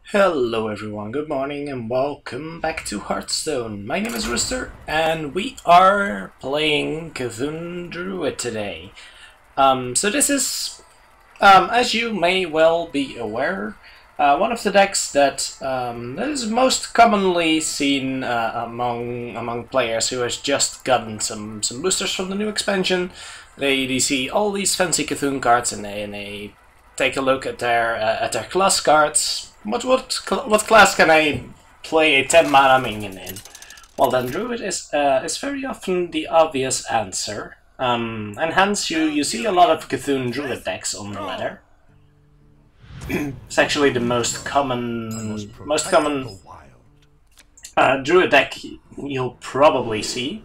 Hello everyone, good morning and welcome back to Hearthstone. My name is Rooster and we are playing Midrange Druid today. So this is, as you may well be aware, one of the decks that is most commonly seen among players who has just gotten some boosters from the new expansion. They see all these fancy Cthulhu cards and they take a look at their class cards. What class can I play a 10 mana minion in? Well, then Druid is very often the obvious answer. And hence you see a lot of Cthulhu Druid decks on the ladder. It's actually the most common Druid deck you'll probably see.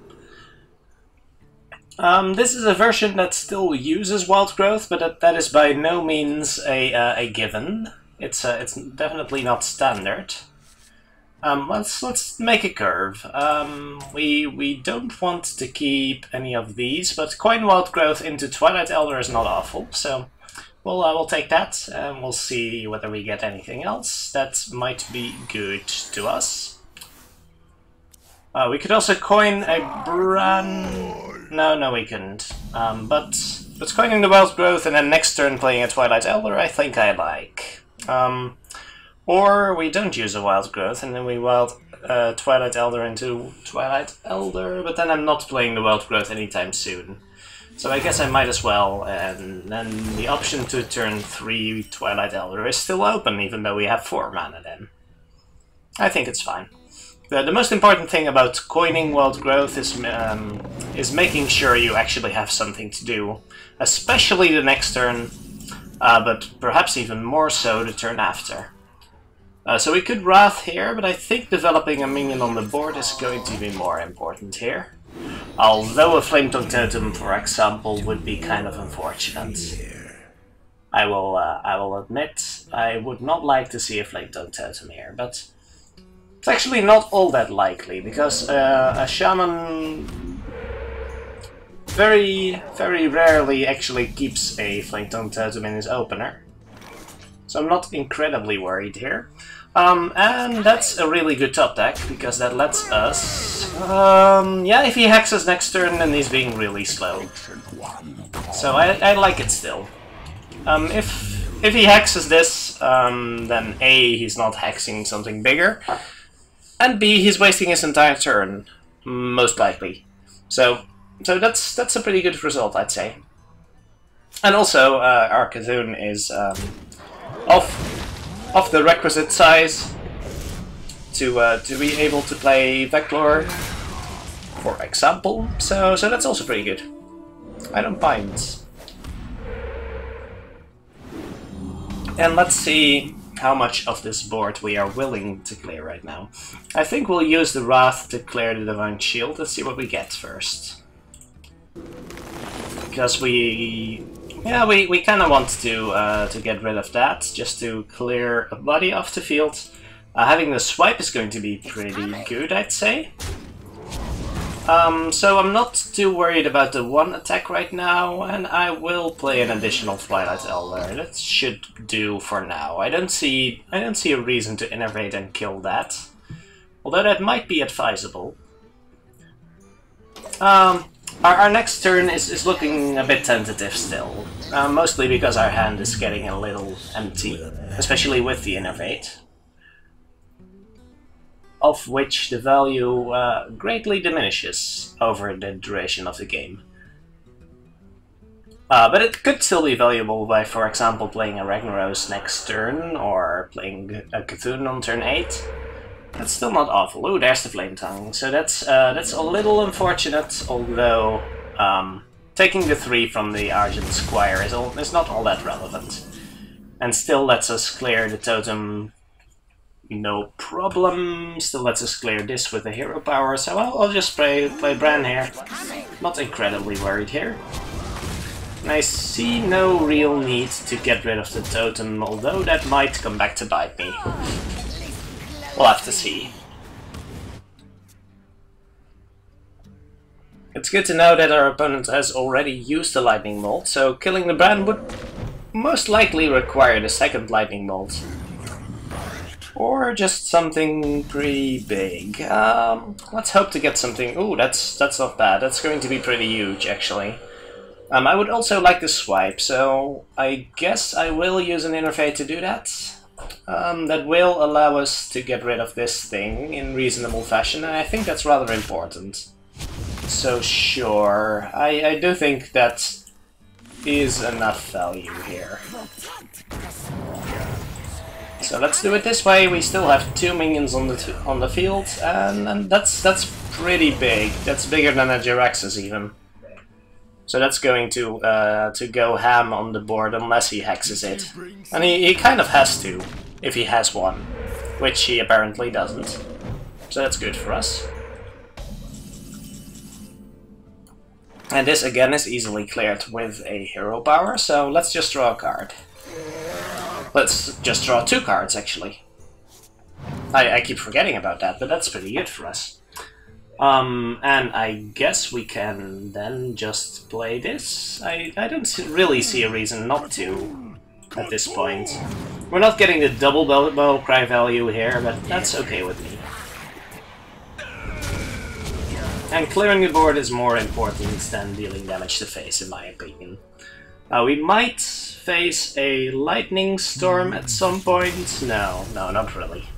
This is a version that still uses wild growth, but that is by no means a given. It's definitely not standard. Let's make a curve. We don't want to keep any of these, but coin wild growth into Twilight Elder is not awful. So we'll take that, and we'll see whether we get anything else that might be good to us. We could also coin a brand. No, we couldn't. But coining the wild growth and then next turn playing a Twilight Elder, I think I like. Or we don't use a wild growth and then we wild Twilight Elder into Twilight Elder, but then I'm not playing the wild growth anytime soon. So I guess I might as well, and then the option to turn 3 Twilight Elder is still open, even though we have 4 mana then. I think it's fine. The most important thing about coining wild growth is making sure you actually have something to do, especially the next turn. But perhaps even more so the turn after. So we could Wrath here, but I think developing a minion on the board is going to be more important here. Although a Flametongue Totem, for example, would be kind of unfortunate. I will admit, I would not like to see a Flametongue Totem here, but it's actually not all that likely, because a Shaman very rarely actually keeps a Flametongue Totem in his opener. So I'm not incredibly worried here. And that's a really good top deck, because that lets us... yeah, if he hacks us next turn, then he's being really slow. So I like it still. If he hexes this, then A, he's not hexing something bigger, and B, he's wasting his entire turn, most likely. So that's a pretty good result, I'd say. And also, our Cthulhu is of the requisite size to be able to play Veclor, for example. So that's also pretty good. I don't mind. And let's see how much of this board we are willing to clear right now. I think we'll use the Wrath to clear the Divine Shield. Let's see what we get first. Because we kind of want to get rid of that, just to clear a body off the field. Having the swipe is going to be pretty good, I'd say. So I'm not too worried about the one attack right now, and I will play an additional Twilight Elder. That should do for now. I don't see a reason to innervate and kill that, although that might be advisable. Our next turn is looking a bit tentative still, mostly because our hand is getting a little empty, especially with the innervate, of which the value greatly diminishes over the duration of the game. But it could still be valuable by, for example, playing a Ragnaros next turn, or playing a Cthulhu on turn 8. That's still not awful. Ooh, there's the Flametongue. So that's a little unfortunate, although taking the 3 from the Argent Squire is not all that relevant. And still lets us clear the totem, no problem. Still lets us clear this with the hero power, so I'll just play Bran here. Not incredibly worried here. And I see no real need to get rid of the totem, although that might come back to bite me. We'll have to see. It's good to know that our opponent has already used the Lightning Bolt, so killing the Bran would most likely require the second Lightning Bolt. Or just something pretty big. Let's hope to get something... Ooh, that's not bad. That's going to be pretty huge, actually. I would also like to swipe, so I guess I will use an interface to do that. That will allow us to get rid of this thing in reasonable fashion, and I think that's rather important. So sure, I do think that is enough value here. So let's do it this way. We still have 2 minions on the field, and that's pretty big. That's bigger than a Jiraxxus even. So that's going to go ham on the board unless he hexes it. And he kind of has to, if he has one. Which he apparently doesn't. So that's good for us. And this again is easily cleared with a hero power, so let's just draw a card. Let's just draw 2 cards actually. I keep forgetting about that, but that's pretty good for us. And I guess we can then just play this. I don't really see a reason not to at this point. We're not getting the double battle cry value here, but that's okay with me. And clearing the board is more important than dealing damage to face, in my opinion. We might face a lightning storm at some point. No, not really.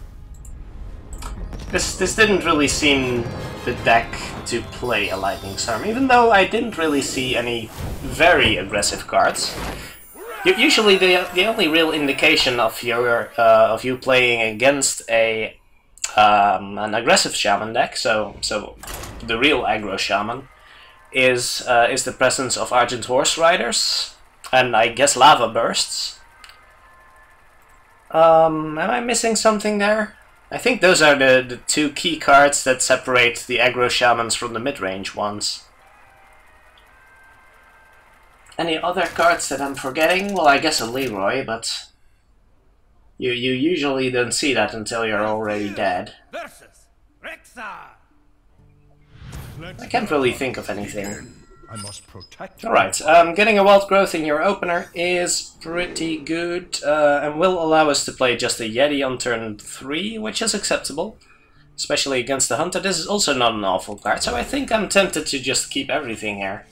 This didn't really seem the deck to play a lightning storm, even though I didn't really see any very aggressive cards. Usually, the only real indication of you playing against a an aggressive shaman deck, so the real Aggro Shaman, is the presence of Argent Horse Riders and I guess Lava Bursts. Am I missing something there? I think those are the 2 key cards that separate the Aggro Shamans from the mid-range ones. Any other cards that I'm forgetting? Well, I guess a Leroy, but you usually don't see that until you're already dead. I can't really think of anything. Alright, getting a Wild Growth in your opener is pretty good, and will allow us to play just a Yeti on turn 3, which is acceptable. Especially against the Hunter. This is also not an awful card, so I think I'm tempted to just keep everything here.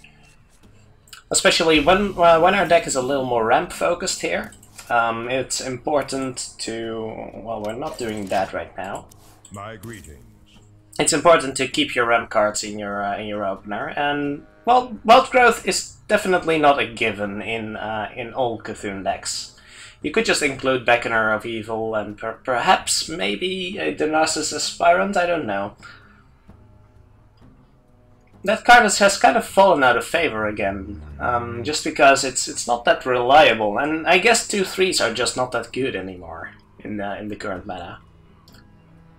Especially when our deck is a little more ramp focused here. It's important to... well, we're not doing that right now. My greetings. It's important to keep your ramp cards in your opener, and well, Wild Growth is definitely not a given in all Cthulhu decks. You could just include Beckoner of Evil and perhaps maybe a Narcissus Aspirant, I don't know. That card has kind of fallen out of favor again, just because it's not that reliable, and I guess 2/3s are just not that good anymore in the current meta.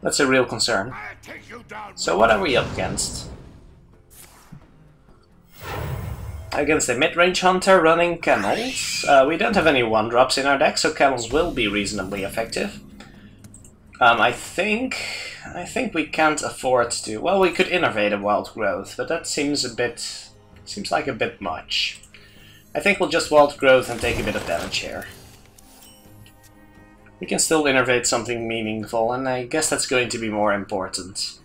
That's a real concern. So what are we up against? Against a Midrange Hunter running Camels. We don't have any 1-drops in our deck, so Camels will be reasonably effective. I think we can't afford to... well, we could innovate a Wild Growth, but that seems like a bit much. I think we'll just Wild Growth and take a bit of damage here. We can still innovate something meaningful, and I guess that's going to be more important.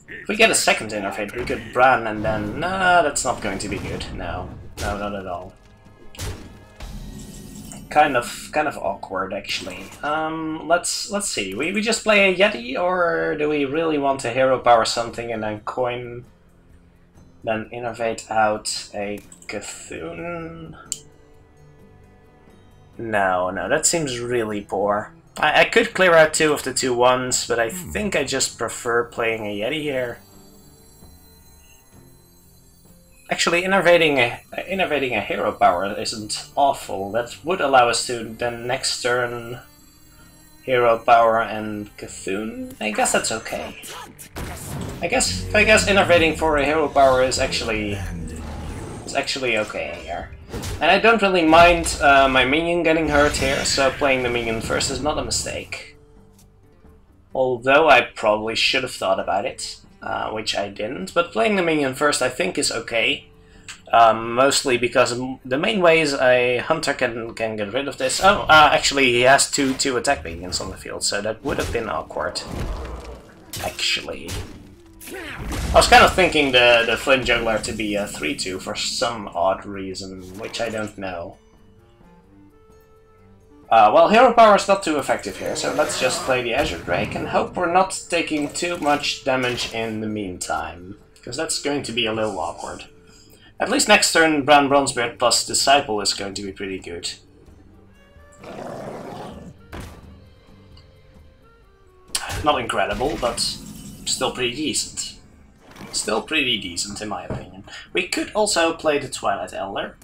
If we get a second innovate, we could Bran and then... nah, that's not going to be good. No, not at all. Kind of awkward, actually. Let's see. We just play a Yeti, or do we really want to hero power something and then coin... then innovate out a Cthulhu? No, that seems really poor. I could clear out 2 of the 2/1s, but I think I just prefer playing a Yeti here. Actually, innovating a hero power isn't awful. That would allow us to then next turn hero power and Cthulhu. I guess that's okay. I guess innovating for a hero power is actually okay here. And I don't really mind my minion getting hurt here, so playing the minion first is not a mistake. Although I probably should have thought about it, which I didn't. But playing the minion first I think is okay. Mostly because the main ways a hunter can get rid of this... Oh, actually he has two attack minions on the field, so that would have been awkward. Actually. I was kind of thinking the Flint Juggler to be a 3-2 for some odd reason, which I don't know. Well, Hero Power is not too effective here, so let's just play the Azure Drake and hope we're not taking too much damage in the meantime, because that's going to be a little awkward. At least next turn, Brown Bronzebeard plus Disciple is going to be pretty good. Not incredible, but still pretty decent. Still pretty decent, in my opinion. We could also play the Twilight Elder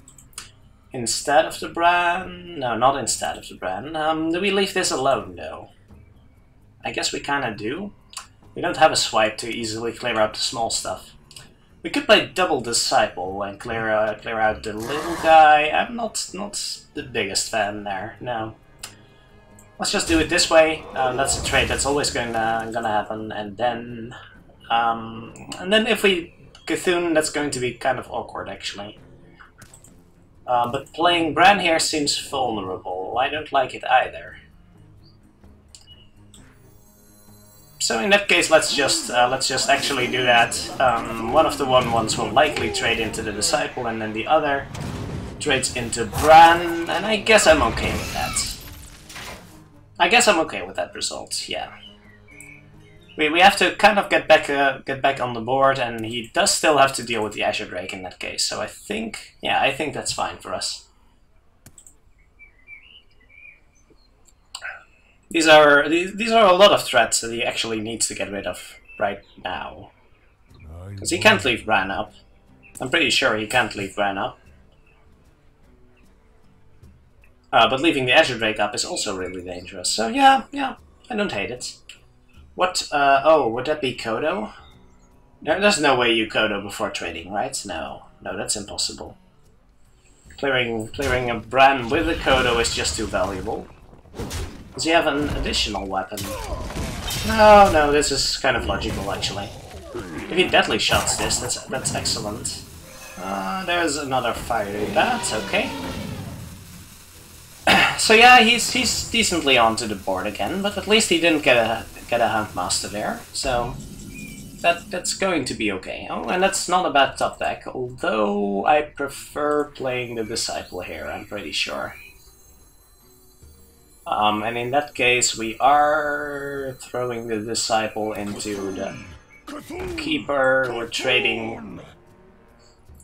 instead of the Bran. No, not instead of the Bran. Do we leave this alone, though? I guess we kind of do. We don't have a swipe to easily clear out the small stuff. We could play double Disciple and clear out the little guy. I'm not the biggest fan there. No. Let's just do it this way. That's a trade that's always gonna happen, and then if we Cthulhu, that's going to be kind of awkward actually. But playing Bran here seems vulnerable. I don't like it either. So in that case, let's just actually do that. One of the 1/1s will likely trade into the Disciple, and then the other trades into Bran, and I guess I'm okay with that. I guess I'm okay with that result. Yeah. We have to kind of get back on the board, and he does still have to deal with the Azure Drake in that case. So I think that's fine for us. These are a lot of threats that he actually needs to get rid of right now. Because he can't leave Bran up. I'm pretty sure he can't leave Bran up. But leaving the Azure Drake up is also really dangerous. So yeah, I don't hate it. What? Oh, would that be Kodo? There's no way you Kodo before trading, right? No, that's impossible. Clearing a Bran with a Kodo is just too valuable. Does he have an additional weapon? No, this is kind of logical actually. If he deadly shots this, that's excellent. There's another fiery bat, okay. So yeah, he's decently onto the board again, but at least he didn't get a Huntmaster there, so that's going to be okay. Oh, and that's not a bad top deck, although I prefer playing the Disciple here, I'm pretty sure. And in that case, we are throwing the Disciple into the Keeper. We're trading...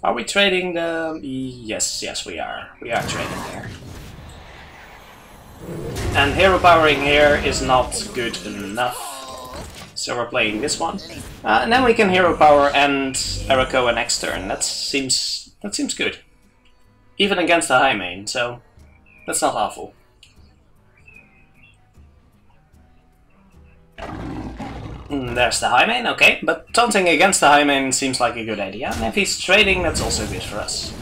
Are we trading the... Yes, we are. We are trading there. And hero powering here is not good enough. So we're playing this one. And then we can hero power and Eriko next turn. That seems good. Even against the high main, so that's not awful. There's the high main, okay, but taunting against the high main seems like a good idea, and if he's trading, that's also good for us.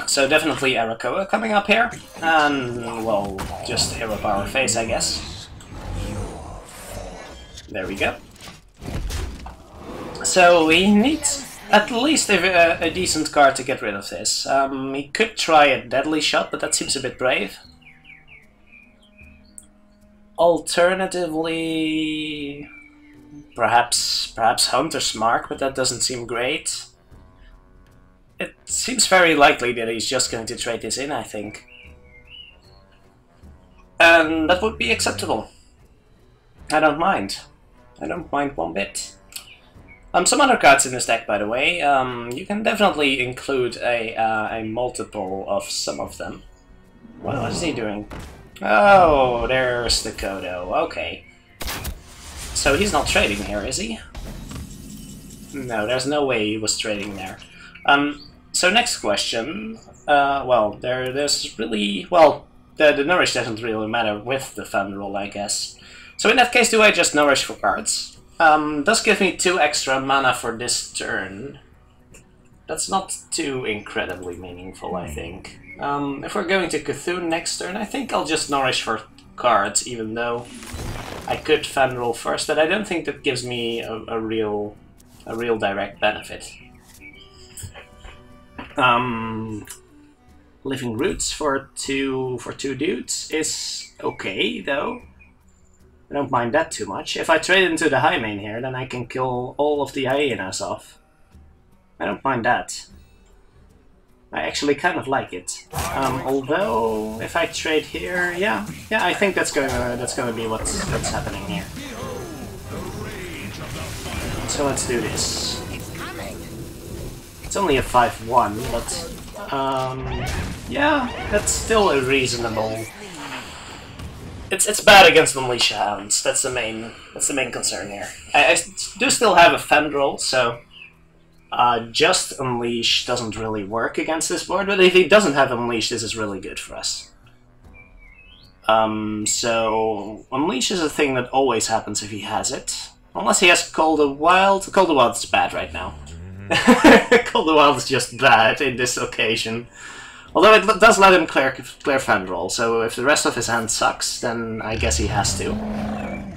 So definitely Arakoa coming up here, and, well, just hero power face, I guess. There we go. So he needs at least a decent card to get rid of this. He could try a deadly shot, but that seems a bit brave. Alternatively, perhaps Hunter's Mark, but that doesn't seem great. It seems very likely that he's just going to trade this in, I think. And that would be acceptable. I don't mind. I don't mind one bit. Some other cards in this deck, by the way. You can definitely include a multiple of some of them. What is he doing? Oh, there's the Kodo. Okay. So he's not trading here, is he? No, there's no way he was trading there. So next question. Well, there's really... Well, the nourish doesn't really matter with the fun roll, I guess. So in that case, do I just nourish for cards? Does give me 2 extra mana for this turn. That's not too incredibly meaningful, I think. If we're going to Cthulhu next turn, I think I'll just nourish for cards, even though I could fan roll first, but I don't think that gives me a real a real direct benefit. Living Roots for two dudes is okay though. I don't mind that too much. If I trade into the high main here, then I can kill all of the hyenas off. I don't mind that. I actually kind of like it. Although if I trade here, yeah, I think that's gonna be what's happening here. So let's do this. It's only a 5-1, but yeah, that's still a reasonable. It's bad against the Militia Hounds. That's the main concern here. I do still have a Fendrel, so just Unleash doesn't really work against this board. But if he doesn't have Unleash, this is really good for us. So Unleash is a thing that always happens if he has it, unless he has Call the Wild. Call the Wild is bad right now. Call the Wild is just bad in this occasion. Although it does let him clear Fendrel, so if the rest of his hand sucks, then I guess he has to.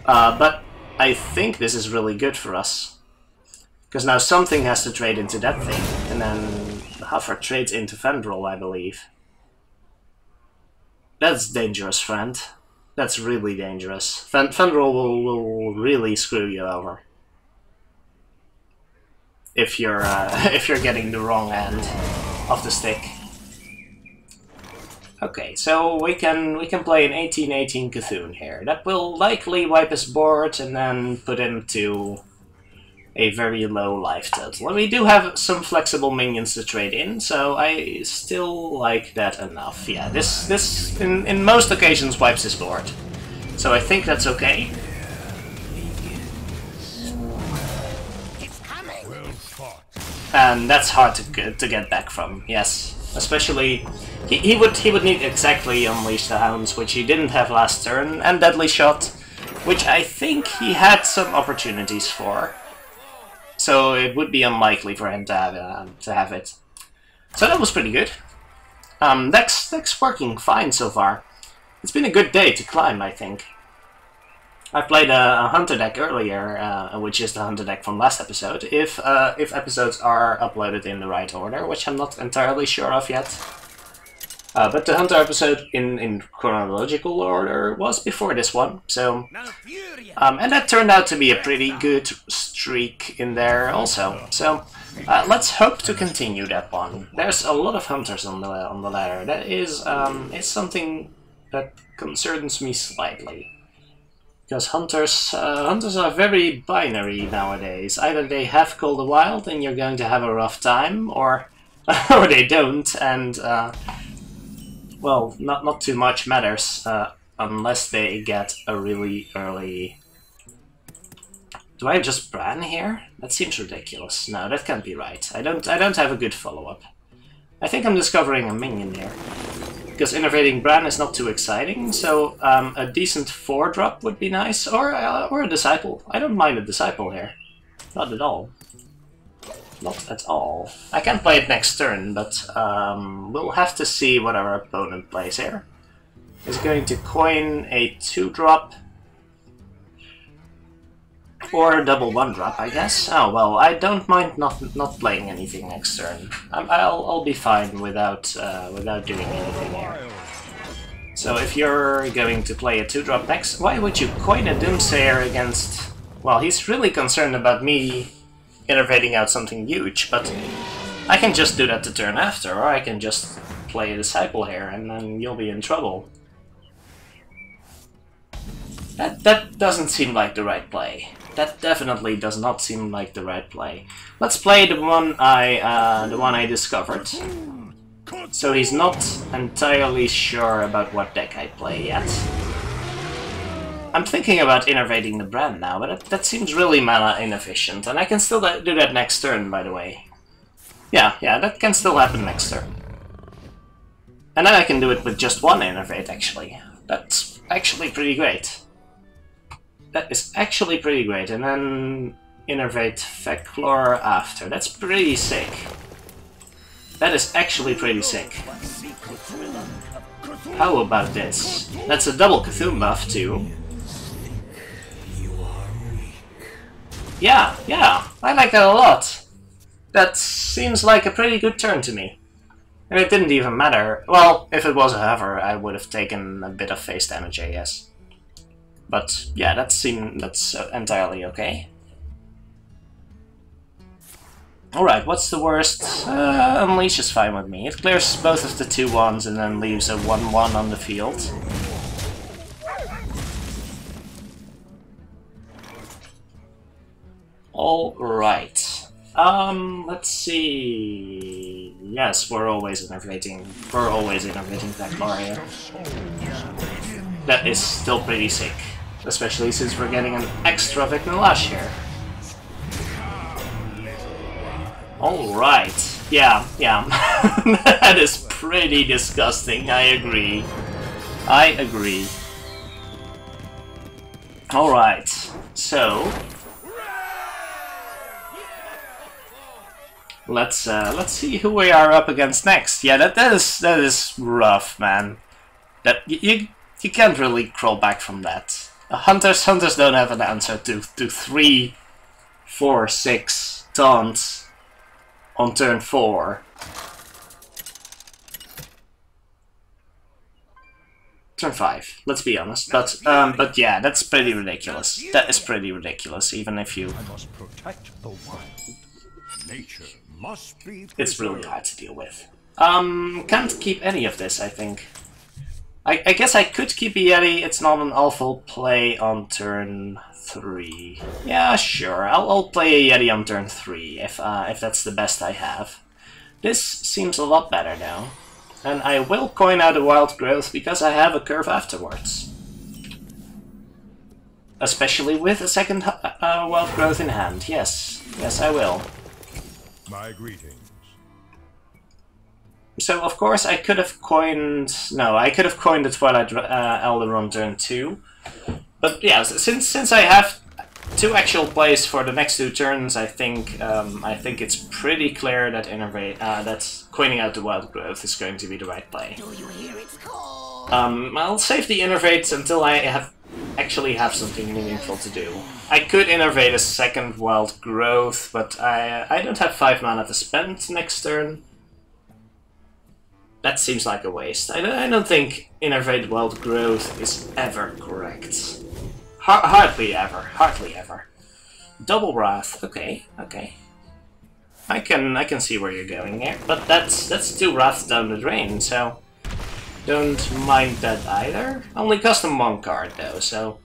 But I think this is really good for us. Because now something has to trade into that thing, and then the Huffer trades into Fendrel, I believe. That's dangerous, friend. That's really dangerous. Fendrel will really screw you over. If you're getting the wrong end of the stick. Okay, so we can play an 18-18 Cthulhu here. That will likely wipe his board and then put him to a very low life total. And we do have some flexible minions to trade in, so I still like that enough. Yeah, this in most occasions wipes his board. So I think that's okay. And that's hard to get back from, yes. Especially, he would need exactly Unleash the Hounds, which he didn't have last turn, and Deadly Shot, which I think he had some opportunities for. So it would be unlikely for him to have it. So that was pretty good. Deck's working fine so far. It's been a good day to climb, I think. I played a Hunter deck earlier, which is the Hunter deck from last episode, if episodes are uploaded in the right order, which I'm not entirely sure of yet. But the Hunter episode in chronological order was before this one, so... and that turned out to be a pretty good streak in there also, so... let's hope to continue that one. There's a lot of Hunters on the ladder. That is something that concerns me slightly. Because hunters are very binary nowadays. Either they have Call the Wild and you're going to have a rough time, or or they don't, and well, not too much matters unless they get a really early. Do I just Bran here? That seems ridiculous. No, that can't be right. I don't have a good follow-up. I think I'm discovering a minion here. Because Innervating Bran is not too exciting, so a decent 4-drop would be nice, or a Disciple. I don't mind a Disciple here. Not at all. Not at all. I can play it next turn, but we'll have to see what our opponent plays here. He's going to coin a 2-drop. Or a double 1-drop, I guess. Oh, well, I don't mind not playing anything next turn. I'll be fine without doing anything here. So if you're going to play a 2-drop next, why would you coin a Doomsayer against... Well, he's really concerned about me innovating out something huge, but I can just do that the turn after, or I can just play a Disciple here, and then you'll be in trouble. That doesn't seem like the right play. That definitely does not seem like the right play. Let's play the one I discovered. So he's not entirely sure about what deck I play yet. I'm thinking about innervating the Bran now, but that seems really mana inefficient, and I can still do that next turn, by the way. Yeah, that can still happen next turn. And then I can do it with just one innervate, actually. That's actually pretty great. That is actually pretty great, and then innervate Feclor after. That's pretty sick. That is actually pretty sick. How about this? That's a double Cthulhu buff too. Yeah, I like that a lot. That seems like a pretty good turn to me. And it didn't even matter. Well, if it was a hover, I would have taken a bit of face damage, I guess. But yeah, that's entirely okay. Alright, what's the worst? Unleash is fine with me. It clears both of the 2/1s and then leaves a 1/1 on the field. Alright. Let's see... Yes, we're always innovating Techlaria. That is still pretty sick. Especially since we're getting an extra Vicnalash here. Alright. Yeah. That is pretty disgusting, I agree. Alright, so... Let's see who we are up against next. Yeah, that is rough, man. That you can't really crawl back from that. Hunters don't have an answer to 3, 4, 6 taunts on turn 4. Turn 5. Let's be honest, but yeah, that's pretty ridiculous. That is pretty ridiculous, even if you. I must protect the wild. Nature must be preserved. It's really hard to deal with. Can't keep any of this, I think. I guess I could keep a Yeti. It's not an awful play on turn 3. Yeah, sure. I'll play a Yeti on turn 3 if that's the best I have. This seems a lot better now. And I will coin out a Wild Growth because I have a curve afterwards. Especially with a second Wild Growth in hand. Yes, I will. My greetings. So of course I could have coined... No, I could have coined the Twilight Elder on turn 2. But yeah, since I have 2 actual plays for the next 2 turns, I think it's pretty clear that that coining out the Wild Growth is going to be the right play. Do you hear its call? I'll save the Innervate until I actually have something meaningful to do. I could Innervate a second Wild Growth, but I don't have 5 mana to spend next turn. That seems like a waste. I don't think Innervate Wild Growth is ever correct. Hardly ever. Double Wrath, okay. I can see where you're going here, but that's 2 Wraths down the drain, so don't mind that either. Only custom 1 card though, so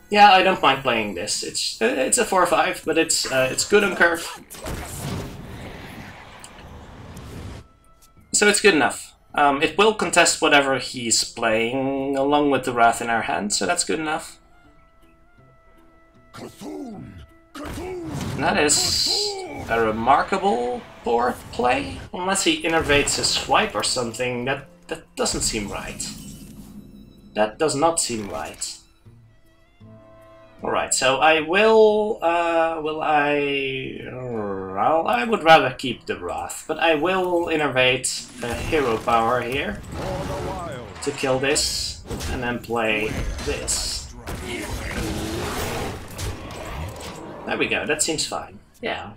yeah, I don't mind playing this. It's a 4/5, but it's good on curve. So it's good enough. It will contest whatever he's playing, along with the Wrath in our hand, so that's good enough. That is a remarkable board play, unless he innervates a swipe or something. That doesn't seem right. That does not seem right. Alright, so I will... I would rather keep the Wrath, but I will innervate a Hero Power here to kill this, and then play this. There we go, that seems fine. Yeah.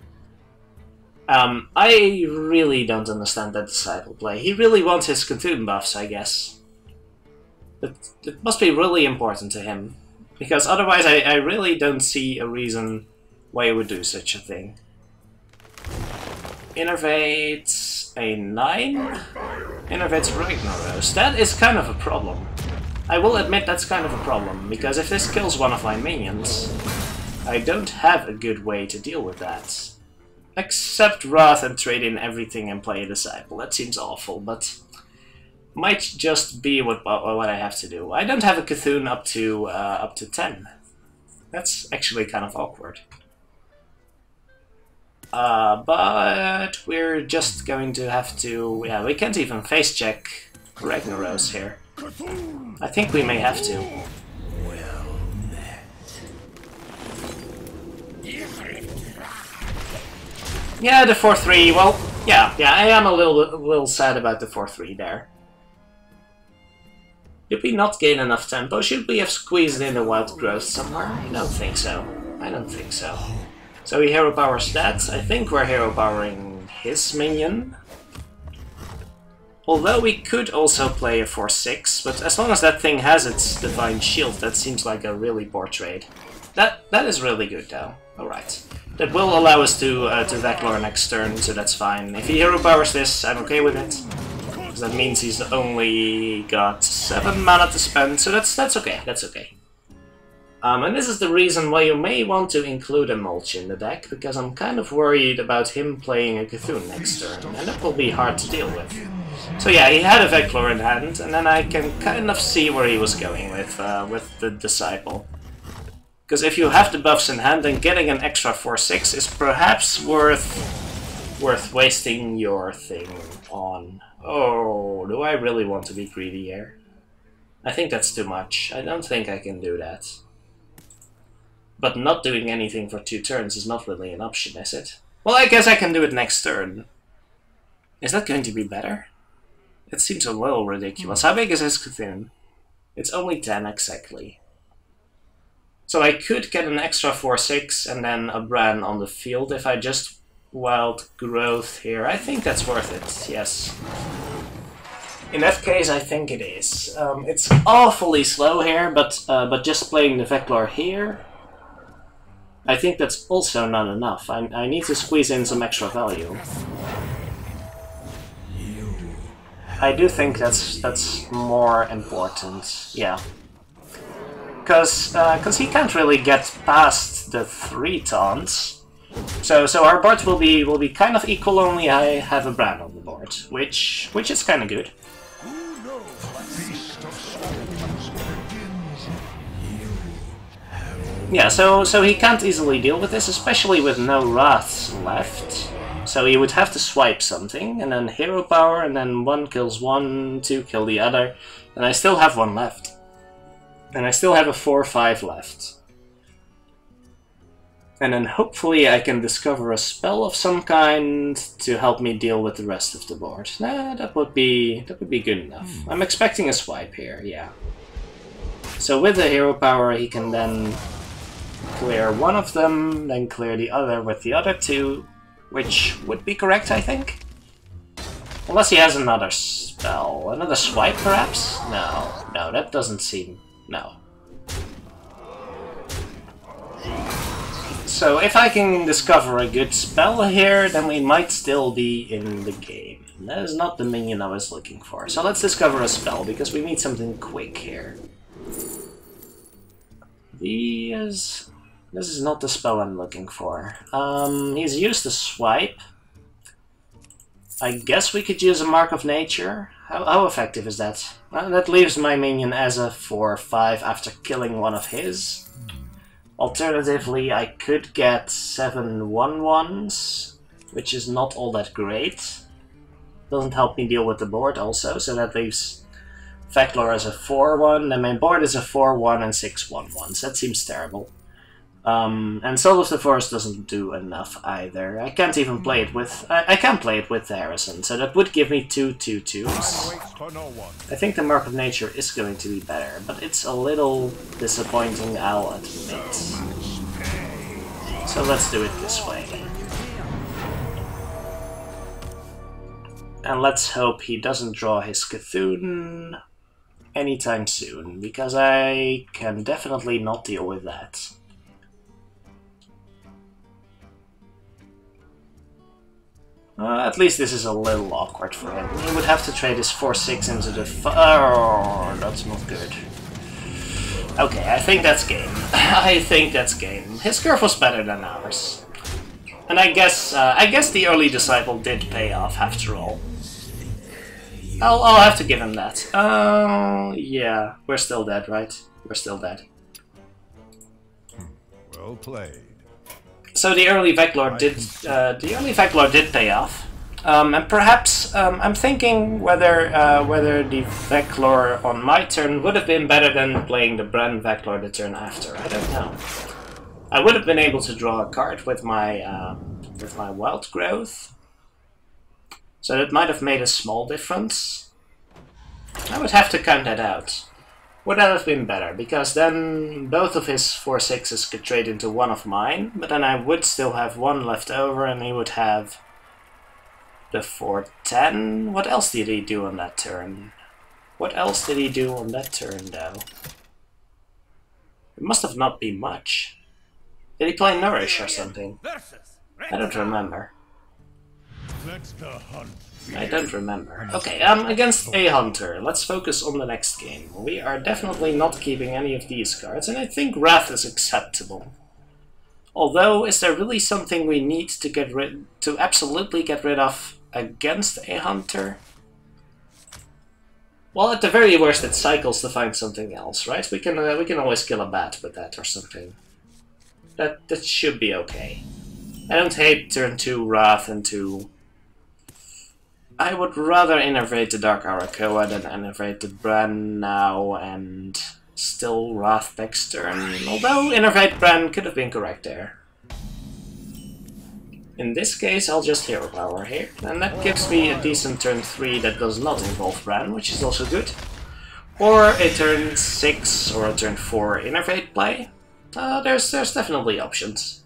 I really don't understand that Disciple play. He really wants his Cthulhu buffs, I guess. But it must be really important to him. Because otherwise I really don't see a reason why he would do such a thing. Innervates a 9? Innervates Ragnaros. That is kind of a problem. I will admit that's kind of a problem, because if this kills one of my minions, I don't have a good way to deal with that. Accept Wrath and trade in everything and play a Disciple. That seems awful, but might just be what I have to do. I don't have a Cthulhu up to 10. That's actually kind of awkward. But we're just going to have to... Yeah, we can't even face check Ragnaros here. I think we may have to. Well met. Yeah, the 4-3, well, yeah, I am a little sad about the 4-3 there. Did we not gain enough tempo? Should we have squeezed in the Wild Growth somewhere? I don't think so. I don't think so. So he hero powers that. I think we're hero powering his minion. Although we could also play a 4-6, but as long as that thing has its Divine Shield, that seems like a really poor trade. That is really good though. Alright. That will allow us to Veclor next turn, so that's fine. If he hero powers this, I'm okay with it. Because that means he's only got 7 mana to spend, so that's okay, that's okay. And this is the reason why you may want to include a Mulch in the deck, because I'm kind of worried about him playing a Cthulhu next turn, and that will be hard to deal with. So yeah, he had a Veclor in hand, and then I can kind of see where he was going with the Disciple. Because if you have the buffs in hand, then getting an extra 4-6 is perhaps worth wasting your thing on. Oh, do I really want to be greedy here? I think that's too much. I don't think I can do that. But not doing anything for 2 turns is not really an option, is it? Well, I guess I can do it next turn. Is that going to be better? It seems a little ridiculous. How big is his Cthulhu? It's only 10 exactly. So I could get an extra 4-6 and then a Bran on the field if I just Wild Growth here. I think that's worth it, yes. In that case, I think it is. It's awfully slow here, but just playing the Veclor here, I think that's also not enough. I need to squeeze in some extra value. I do think that's more important, yeah. Because he can't really get past the 3 taunts. So our board will be kind of equal, only I have a Bran on the board, which is kind of good. Yeah, so he can't easily deal with this, especially with no Wraths left. So he would have to swipe something, and then hero power, and then 1 kills 1, 2 kill the other, and I still have 1 left. And I still have a 4-5 left. And then hopefully I can discover a spell of some kind to help me deal with the rest of the board. Nah, that would be good enough. I'm expecting a swipe here, yeah. So with the hero power he can then clear one of them, then clear the other with the other 2, which would be correct, I think. Unless he has another spell. Another swipe, perhaps? No, that doesn't seem... no. So if I can discover a good spell here, then we might still be in the game. That is not the minion I was looking for. So let's discover a spell, because we need something quick here. This is not the spell I'm looking for. He's used a swipe. I guess we could use a Mark of Nature. How effective is that? That leaves my minion as a 4-5 after killing one of his. Alternatively, I could get 7 1-1s, which is not all that great. Doesn't help me deal with the board also, so that leaves Veclor as a 4-1, and my board is a 4-1 and 6 1-1s. That seems terrible. And Soul of the Forest doesn't do enough either. I can't even play it with... I can't play it with Harrison, so that would give me 2 2-2s. I think the Mark of Nature is going to be better, but it's a little disappointing, I'll admit. So let's do it this way. And let's hope he doesn't draw his Cthulhu anytime soon, because I can definitely not deal with that. At least this is a little awkward for him. He would have to trade his 4-6 into the... Oh, that's not good. Okay, I think that's game. I think that's game. His curve was better than ours. And I guess the early Disciple did pay off after all. I'll have to give him that. Yeah, we're still dead, right? We're still dead. Well played. So the early Veclor did pay off, and perhaps I'm thinking whether the Veclor on my turn would have been better than playing the Bran Veclor the turn after. I don't know. I would have been able to draw a card with my Wild Growth, so that might have made a small difference. I would have to count that out. Would that have been better, because then both of his 4/6s could trade into one of mine, but then I would still have one left over and he would have the 4/10. What else did he do on that turn? What else did he do on that turn, though? It must have not been much. Did he play Nourish or something? I don't remember. I don't remember. Okay, against a Hunter. Let's focus on the next game. We are definitely not keeping any of these cards, and I think Wrath is acceptable. Although, is there really something we need to absolutely get rid of against a Hunter? Well, at the very worst, it cycles to find something else, right? We can always kill a bat with that or something. That should be okay. I don't hate turn 2 Wrath into... I would rather innervate the Dark Arakoa than innervate the Bran now and still Wrath next turn. Although innervate Bran could have been correct there. In this case, I'll just Hero Power here, and that gives me a decent turn 3 that does not involve Bran, which is also good. Or a turn 6 or a turn 4 innervate play. There's definitely options.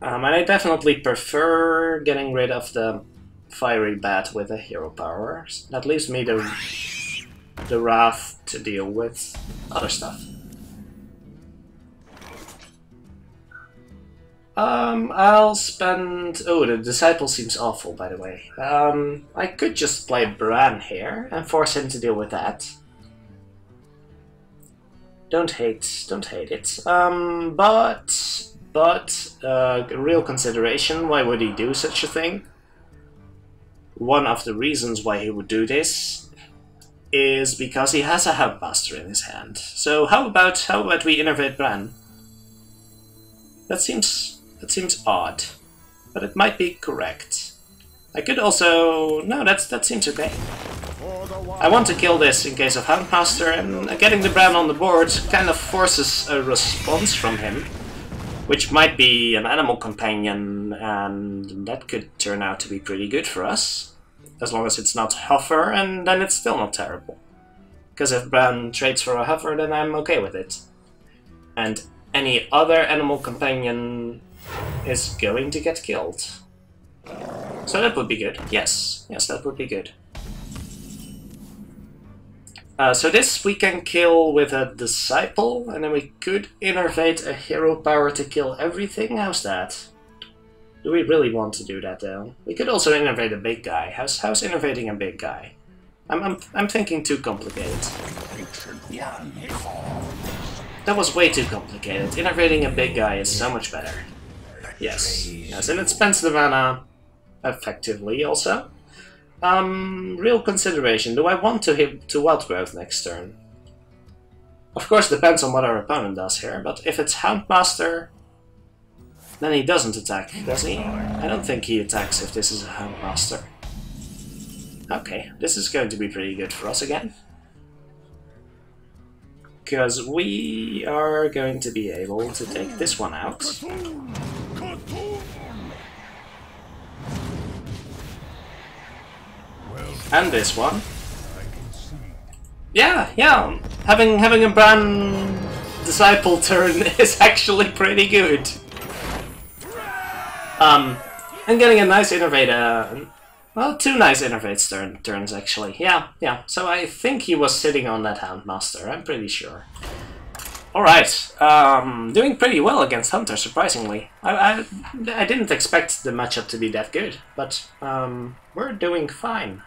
And I definitely prefer getting rid of the Fiery Bat with a Hero Power. That leaves me the Wrath to deal with other stuff. I'll spend... Oh, the Disciple seems awful, by the way. I could just play Bran here and force him to deal with that. Don't hate it. But real consideration, why would he do such a thing? One of the reasons why he would do this is because he has a Houndmaster in his hand. So how about we innervate Bran? That seems odd, but it might be correct. I could also... No, that seems okay. I want to kill this in case of Houndmaster, and getting the Bran on the board kind of forces a response from him, which might be an Animal Companion, and that could turn out to be pretty good for us. As long as it's not Hover, and then it's still not terrible. Because if Bran trades for a Hover, then I'm okay with it. And any other Animal Companion is going to get killed. So that would be good. Yes, that would be good. So this we can kill with a Disciple, and then we could innervate a Hero Power to kill everything. How's that? Do we really want to do that though? We could also innervate a big guy. How's innervating a big guy? I'm thinking too complicated. That was way too complicated. Innervating a big guy is so much better. Yes, and it spends the mana effectively also. Real consideration. Do I want to hit to Wild Growth next turn? Of course, depends on what our opponent does here, but if it's Houndmaster, then he doesn't attack, does he? I don't think he attacks if this is a Houndmaster. Okay, this is going to be pretty good for us again. Because we are going to be able to take this one out. And this one. Yeah. Having a Bran Disciple turn is actually pretty good. And getting a nice Innervate, well, two nice Innervate turns actually. Yeah. So I think he was sitting on that Houndmaster, I'm pretty sure. Alright, doing pretty well against Hunter, surprisingly. I didn't expect the matchup to be that good, but we're doing fine.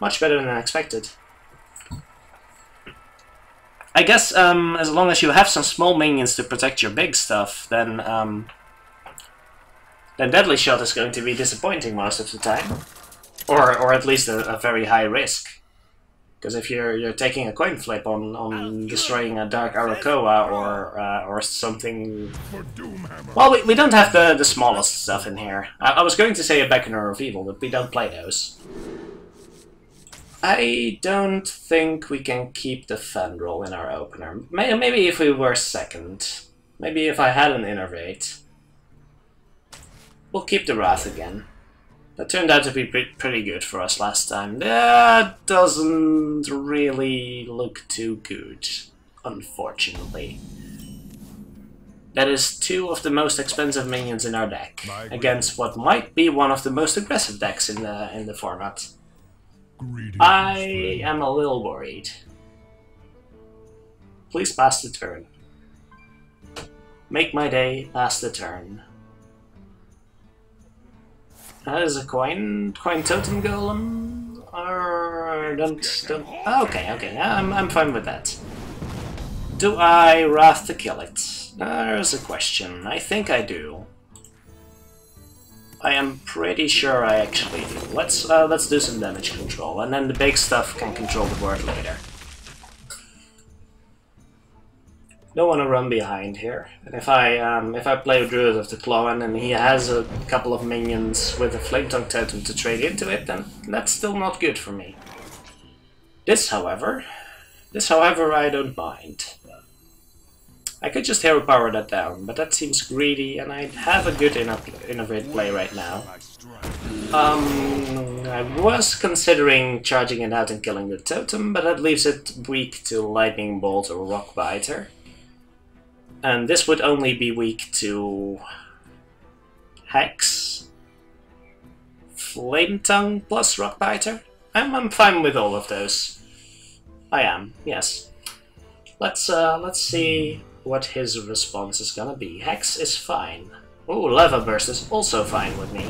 Much better than expected. I guess as long as you have some small minions to protect your big stuff, then Deadly Shot is going to be disappointing most of the time. Or at least a very high risk. Because if you're taking a coin flip on destroying a Dark Arakoa or something... Well, we don't have the smallest stuff in here. I was going to say a Beckoner of Evil, but we don't play those. I don't think we can keep the Fendrel in our opener. Maybe if we were second. Maybe if I had an Innervate. We'll keep the Wrath again. That turned out to be pretty good for us last time. That doesn't really look too good, unfortunately. That is 2 of the most expensive minions in our deck, against what might be one of the most aggressive decks in the format. I am a little worried. Please pass the turn. Make my day, pass the turn. That is a coin totem golem, or don't. Okay, I'm fine with that. Do I wrath to kill it? There's a question. I think I do. I am pretty sure I actually do. Let's do some damage control, and then the big stuff can control the board later. Don't want to run behind here. And if I play Druid of the Claw and he has a couple of minions with a Flame Tongue Totem to trade into it, then that's still not good for me. This, however, I don't mind. I could just Hero Power that down, but that seems greedy, and I have a good innovate play right now. I was considering charging it out and killing the totem, but that leaves it weak to Lightning Bolt or Rock Biter. And this would only be weak to Hex, Flame Tongue plus Rock Biter. I'm fine with all of those. I am, yes. Let's see what his response is gonna be. Hex is fine. Oh, Lava Burst is also fine with me.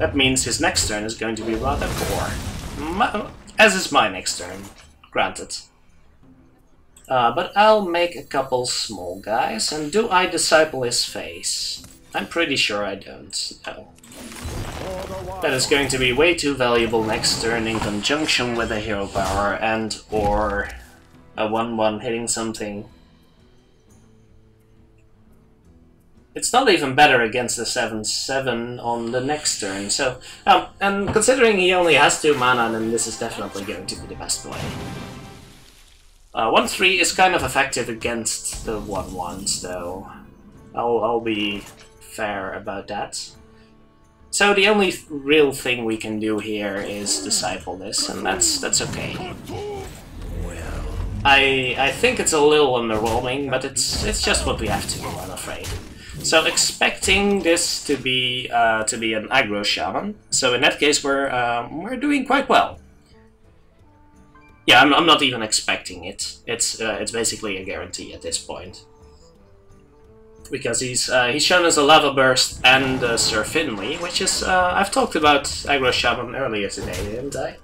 That means his next turn is going to be rather poor. As is my next turn, granted. But I'll make a couple small guys, and do I disciple his face? I'm pretty sure I don't, no. That is going to be way too valuable next turn in conjunction with a hero power and or a 1-1 hitting something. It's not even better against the 7-7 on the next turn, so... and considering he only has 2 mana, then this is definitely going to be the best play. 1-3 is kind of effective against the 1-1s, though. I'll be fair about that. So the only real thing we can do here is disciple this, and that's okay. I think it's a little underwhelming, but it's just what we have to do, I'm afraid. So expecting this to be an Aggro Shaman, so in that case we're doing quite well. Yeah, I'm not even expecting it. It's basically a guarantee at this point. Because he's shown us a Lava Burst and Sir Finley, which is I've talked about Aggro Shaman earlier today, didn't I?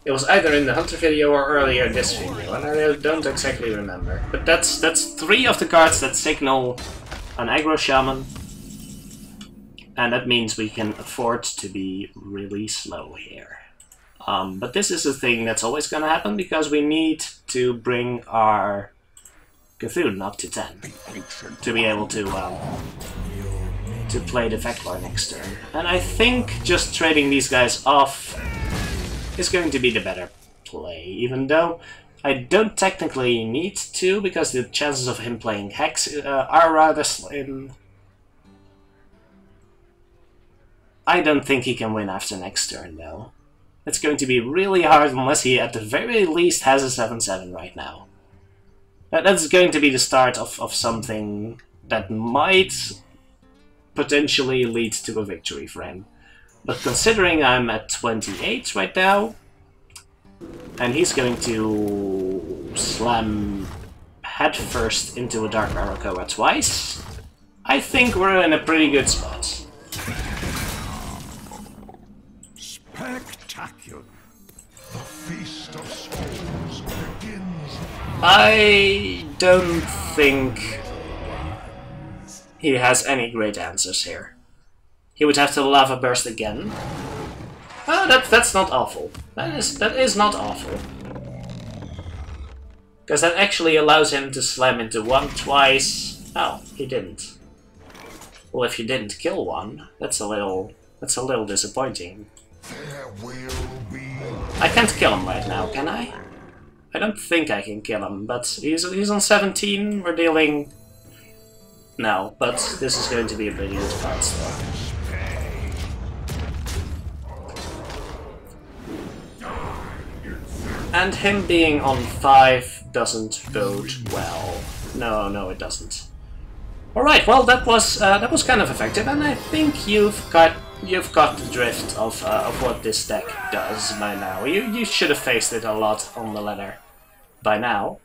It was either in the Hunter video or earlier in this video, and I don't exactly remember. But that's 3 of the cards that signal an Aggro Shaman, and that means we can afford to be really slow here. But this is a thing that's always going to happen, because we need to bring our Cthulhu up to 10 to be able to play the Vector next turn. And I think just trading these guys off is going to be the better play, even though I don't technically need to, because the chances of him playing Hex are rather slim. I don't think he can win after next turn, though. It's going to be really hard unless he at the very least has a 7-7 right now. That's going to be the start of something that might potentially lead to a victory for him. But considering I'm at 28 right now, and he's going to slam headfirst into a Dark Arakoa twice, I think we're in a pretty good spot. Spectacular. The feast of souls begins. I don't think he has any great answers here. He would have to Lava Burst again. That's not awful. That is not awful. Because that actually allows him to slam into 1 twice. Oh, he didn't. Well, if you didn't kill 1, that's a little disappointing. There will be. I can't kill him right now, can I? I don't think I can kill him, but he's on 17. We're dealing. No, but this is going to be a pretty good card still. And him being on 5 doesn't bode well. No, it doesn't. Alright, well that was kind of effective, and I think you've got the drift of what this deck does by now. You should have faced it a lot on the ladder by now.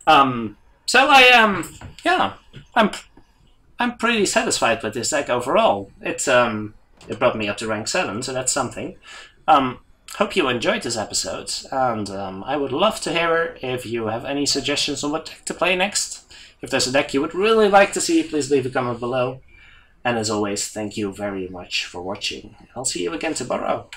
So I am, yeah, I'm pretty satisfied with this deck overall. It brought me up to rank 7, so that's something. Hope you enjoyed this episode, and I would love to hear if you have any suggestions on what deck to play next. If there's a deck you would really like to see, please leave a comment below. And as always, thank you very much for watching. I'll see you again tomorrow.